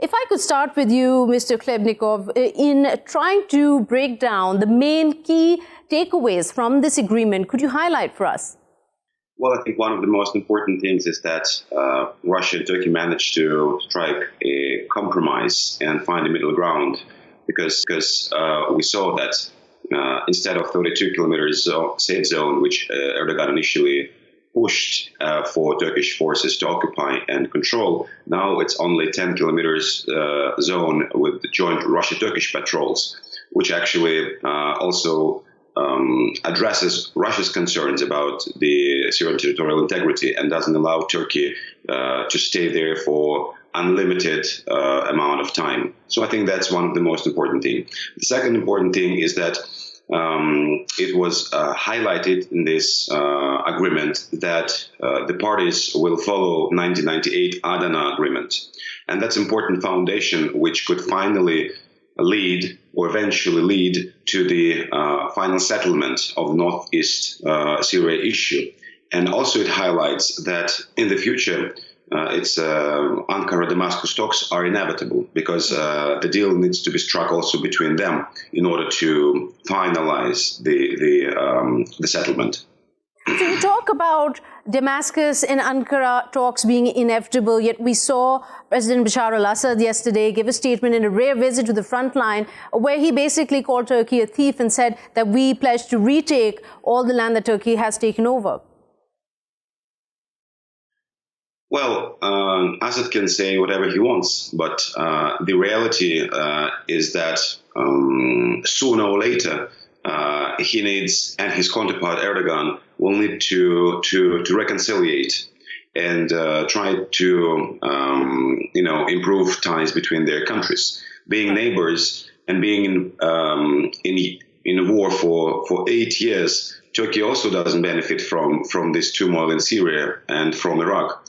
If I could start with you, Mr. Klebnikov, in trying to break down the main key takeaways from this agreement, could you highlight for us? Well, I think one of the most important things is that Russia and Turkey managed to strike a compromise and find a middle ground, because we saw that instead of 32 kilometers safe zone, which Erdogan initially pushed for Turkish forces to occupy and control, now it's only 10 kilometers zone with joint Russia-Turkish patrols, which actually also addresses Russia's concerns about the Syrian territorial integrity and doesn't allow Turkey to stay there for unlimited amount of time. So I think that's one of the most important things. The second important thing is that it was highlighted in this agreement that the parties will follow 1998 Adana Agreement. And that's an important foundation which could finally lead or eventually lead to the final settlement of Northeast Syria issue. And also it highlights that in the future, Ankara-Damascus talks are inevitable, because the deal needs to be struck also between them in order to finalize the settlement. So you talk about Damascus and Ankara talks being inevitable, yet we saw President Bashar al-Assad yesterday give a statement in a rare visit to the front line where he basically called Turkey a thief and said that we pledge to retake all the land that Turkey has taken over. Well, Assad can say whatever he wants, but the reality is that sooner or later he needs, and his counterpart Erdogan will need to reconciliate and try to improve ties between their countries. Being neighbors and being in a war for 8 years, Turkey also doesn't benefit from this turmoil in Syria and from Iraq.